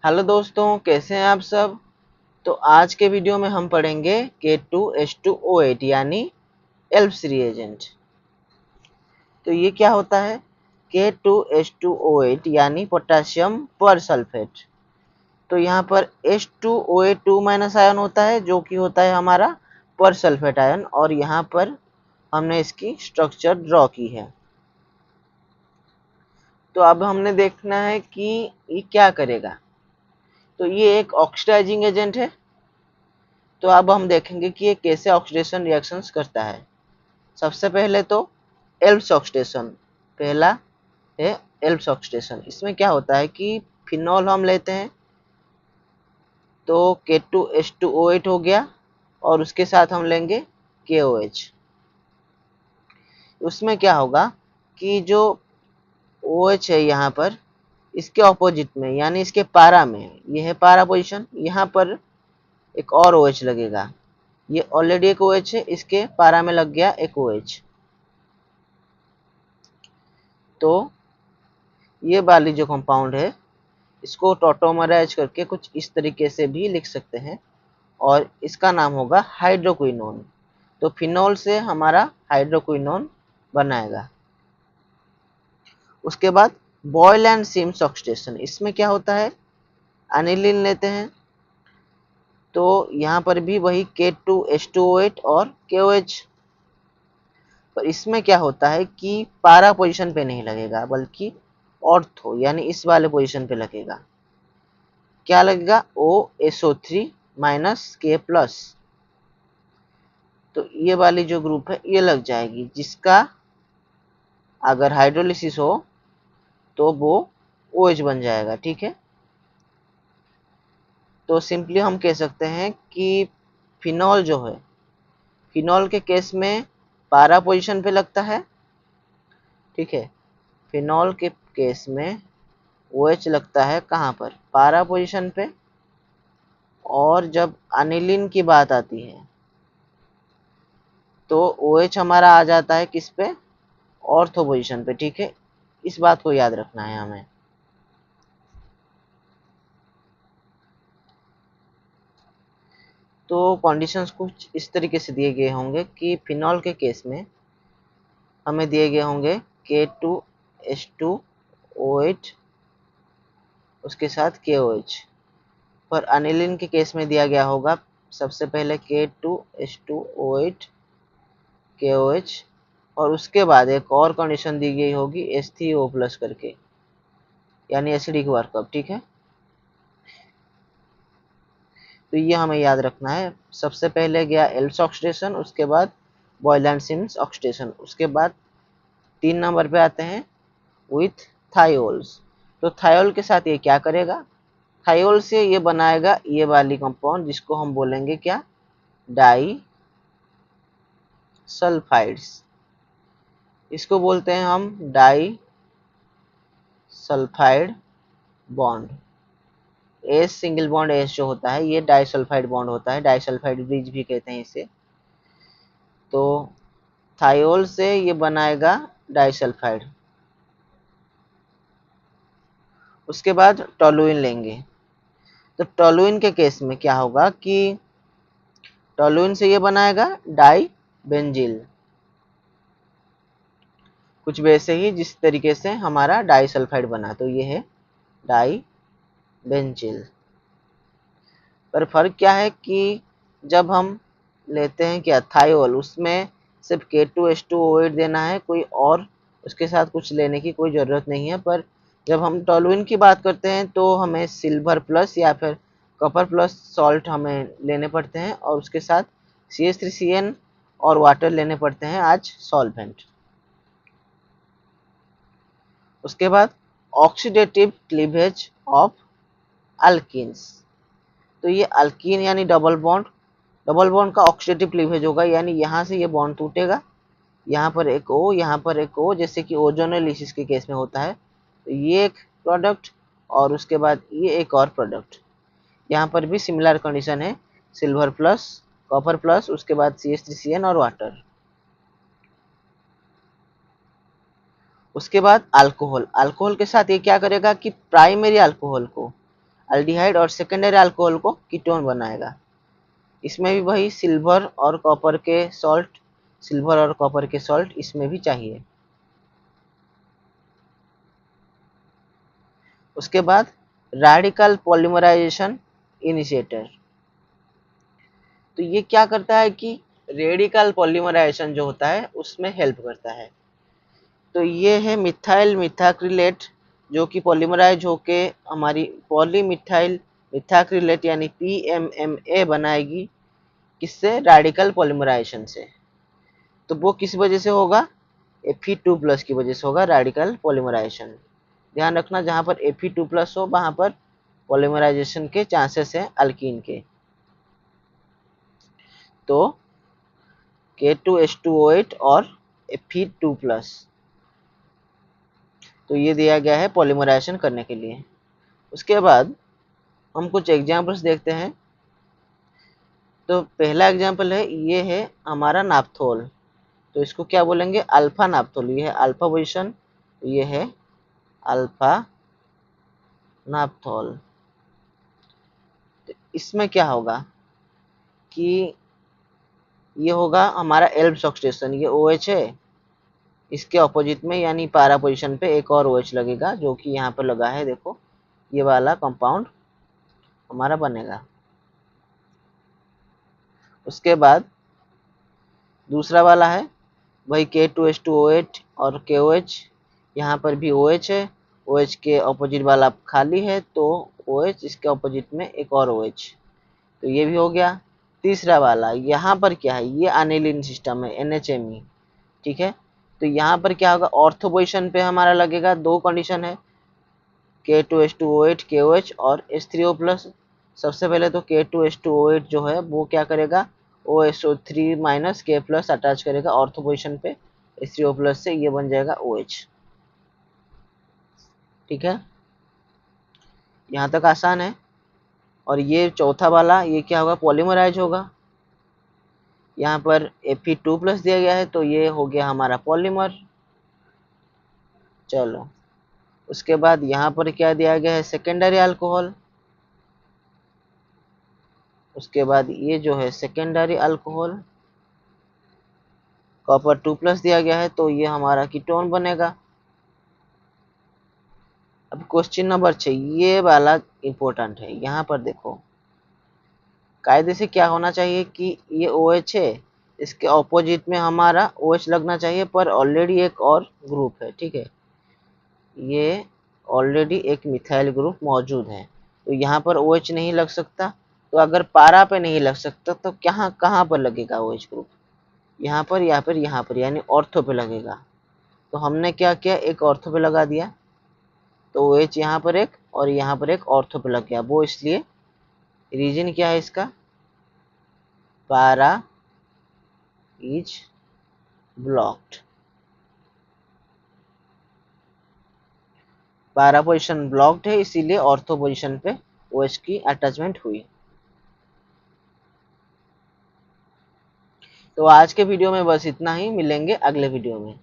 Hello दोस्तों, कैसे हैं आप सब। तो आज के वीडियो में हम पढ़ेंगे K2H2O8 यानी एल्प्स रिएजेंट। तो ये क्या होता है? K2H2O8 यानी पोटेशियम पर सल्फेट। तो यहाँ पर H2OA2 माइनस आयन होता है जो कि होता है हमारा पर सल्फेट आयन, और यहाँ पर हमने इसकी स्ट्रक्चर ड्रॉ की है। तो अब हमने देखना है कि ये क्या करेगा। तो ये एक ऑक्सीडाइजिंग एजेंट है। तो अब हम देखेंगे कि ये कैसे ऑक्सीडेशन रिएक्शंस करता है। सबसे पहले तो एल्प्स ऑक्सीडेशन, पहला है एल्प्स ऑक्सीडेशन। इसमें क्या होता है कि फिनॉल हम लेते हैं, तो K2H2O8 हो गया, और उसके साथ हम लेंगे KOH। उसमें क्या होगा कि जो OH है यहाँ पर, इसके ऑपोजिट में यानी इसके पारा में, ये है पारा पोजीशन, यहाँ पर एक और OH लगेगा। ये ऑलरेडी एक OH है, इसके पारा में लग गया एक OH। तो ये वाली जो कंपाउंड है, इसको टॉटोमराइज करके कुछ इस तरीके से भी लिख सकते हैं, और इसका नाम होगा हाइड्रोक्विनोन। तो फिनॉल से हमारा हाइड्रोक्विनोन बनाएगा। उसके बाद बॉयल एंड सिम्स ऑक्सीडेशन। इसमें क्या होता है, अनिलीन लेते हैं, तो यहाँ पर भी वही K2H2O8 और KOH। पर इसमें क्या होता है कि पारा पोजीशन पे नहीं लगेगा, बल्कि ऑर्थो यानी इस वाले पोजीशन पे लगेगा। क्या लगेगा? OSO3 minus K plus. तो ये वाली जो ग्रुप है ये लग जाएगी, जिसका अगर हाइड्रोलिसिस हो तो वो OH बन जाएगा। ठीक है, तो सिंपली हम कह सकते हैं कि फिनॉल जो है, फिनॉल के केस में पारा पोजीशन पे लगता है। ठीक है, फिनॉल के केस में OH लगता है कहाँ पर? पारा पोजीशन पे। और जब अनिलीन की बात आती है तो OH हमारा आ जाता है किस पे? ऑर्थो पोजीशन पे। ठीक है, इस बात को याद रखना है हमें। तो कंडीशंस कुछ इस तरीके से दिए गए होंगे कि फिनॉल के केस में हमें दिए गए होंगे K2H2O8, उसके साथ KOH। पर अनिलीन के केस में दिया गया होगा सबसे पहले K2H2O8 KOH, और उसके बाद एक और कंडीशन दी गई होगी H3O प्लस करके, यानी एसिडिक वर्कअप। ठीक है, तो ये हमें याद रखना है। सबसे पहले गया एल्प्स ऑक्सीडेशन, उसके बाद बॉयल एंड सिम्स ऑक्सीडेशन, उसके बाद 3 नंबर पे आते हैं विथ थायोल्स। तो थायोल के साथ ये क्या करेगा? थायोल से ये बनाएगा ये वाली कंपाउंड, जिसको हम बोलेंगे क्या? Di sulphides. इसको बोलते हैं हम di sulphide bond. S single bond S जो होता है ये डाइसल्फाइड बॉन्ड होता है, डाइसल्फाइड ब्रिज भी कहते हैं इसे। तो थायोल से ये बनाएगा डाइसल्फाइड। उसके बाद टोलुइन लेंगे। तो टोलुइन के केस में क्या होगा कि टोलुइन से ये बनाएगा डाई बेंजिल, कुछ वैसे ही जिस तरीके से हमारा डाइसल्फाइड बना। तो ये है डाई बेंजिल। पर फर्क क्या है कि जब हम लेते हैं क्या थायोल, उसमें सिर्फ K2H2O8 देना है, कोई और उसके साथ कुछ लेने की कोई ज़रूरत नहीं है। पर जब हम टोलुइन की बात करते हैं तो हमें सिल्वर प्लस या फिर कॉपर प्लस सॉल्ट हमें लेने पड़ते हैं, और उसके साथ CH3CN और वाटर लेने पड़ते हैं आज सॉल्वेंट। उसके बाद ऑक्सीडेटिव क्लीवेज ऑफ अल्कीन्स। तो ये अल्कीन यानी डबल बॉन्ड, डबल बॉन्ड का ऑक्सीडेटिव क्लीवेज होगा, यानी यहाँ से ये बॉन्ड टूटेगा, यहाँ पर एक O, यहाँ पर एक O, जैसे कि ओजोनोलिसिस के केस में होता है। तो ये एक प्रोडक्ट, और उसके बाद ये एक और प्रोडक्ट। यहाँ पर भी सिमिलर कंडीशन है, सिल्वर प्लस कॉपर प्लस, उसके बाद CH3CN और वाटर। उसके बाद अल्कोहल। अल्कोहल के साथ ये क्या करेगा कि प्राइमरी अल्कोहल को अल्डिहाइड और सेकेंडरी अल्कोहल को कीटोन बनाएगा। इसमें भी वही सिल्वर और कॉपर के सॉल्ट इसमें भी चाहिए। उसके बाद रेडिकल पॉलीमराइजेशन इनिशिएटर, तो ये क्या करता है कि रेडिकल पॉलीमराइजेशन जो होता है उसमें हेल्प करता है। तो ये है मिथाइल मिथाक्रिलेट, जो कि पॉलीमराइज होके हमारी पॉलीमिथाइल मिथाक्रिलेट यानी PMMA बनाएगी, किससे? रेडिकल पॉलीमराइजेशन से। तो वो किस वजह से होगा? Fe2+ की वजह से होगा रेडिकल पॉलीमराइजेशन। ध्यान रखना, जहाँ पर Fe2+ हो वहाँ पर पॉलीमराइजेशन के चांसेस हैं अल्कीन के। तो K2H2OH और Fe2+, तो ये दिया गया है पॉलीमराइजेशन करने के लिए। उसके बाद हम कुछ एग्जाम्पल्स देखते हैं। तो पहला एग्जाम्पल है, ये है हमारा नाप्थोल। तो इसको क्या बोलेंगे? अल्फा नाप्थोल। ये है अल्फा पोजीशन, ये है अल्फा नाप्थोल। तो इसमें क्या होगा कि ये होगा हमारा एल्ब्स ऑक्सीडेशन। ये OH है, इसके ऑपोजिट में यानी पैरा पोजीशन पे एक और OH लगेगा, जो कि यहाँ पर लगा है। देखो ये वाला कंपाउंड हमारा बनेगा। उसके बाद दूसरा वाला है वही K2H2OH और KOH। यहाँ पर भी OH है, OH के ऑपोजिट वाला खाली है, तो OH इसके ऑपोजिट में एक और OH, तो ये भी हो गया। तीसरा वाला यहाँ पर क्या है? ये एनिलीन सिस्टम है, NHME, ठीक है। तो यहाँ पर क्या होगा? ऑर्थो पोजीशन पे हमारा लगेगा। दो कंडीशन है, K2H2OH KOH और H3O+। सबसे पहले तो K2H2OH जो है वो क्या करेगा? OSO3- K+ अटैच करेगा ऑर्थो पोजीशन पे H3O+ से, ये बन जाएगा OH, ठीक है। यहाँ तक आसान है। और ये चौथा वाला, ये क्या होगा? पॉलीमराइज होगा। यहाँ पर Fe2+ दिया गया है, तो ये हो गया हमारा पॉलीमर। चलो, उसके बाद यहाँ पर क्या दिया गया है? Secondary alcohol. उसके बाद ये जो है सेकेंडरी अल्कोहल, कॉपर 2+ दिया गया है, तो ये हमारा कीटोन बनेगा। अब क्वेश्चन नंबर 6, ये वाला इंपॉर्टेंट है। यहाँ पर देखो, कायदे से क्या होना चाहिए कि ये OH है, इसके ऑपोजिट में हमारा OH लगना चाहिए, पर ऑलरेडी एक और ग्रुप है, ठीक है। ये ऑलरेडी एक मिथाइल ग्रुप मौजूद है, तो यहाँ पर OH नहीं लग सकता। तो अगर पारा पे नहीं लग सकता तो कहाँ पर लगेगा OH ग्रुप? यहाँ पर, यहाँ पर, यानी ऑर्थो पे लगेगा। तो हमने क्या किया? एक ऑर्थो पे लगा दिया, तो OH यहाँ पर एक और यहाँ पर एक ऑर्थो पे लग गया। वो इसलिए, रीजन क्या है इसका? पारा इज ब्लॉक्ड। पारा पोजीशन ब्लॉक्ड है, इसीलिए ऑर्थो पोजीशन पे OH की अटैचमेंट हुई। तो आज के वीडियो में बस इतना ही, मिलेंगे अगले वीडियो में।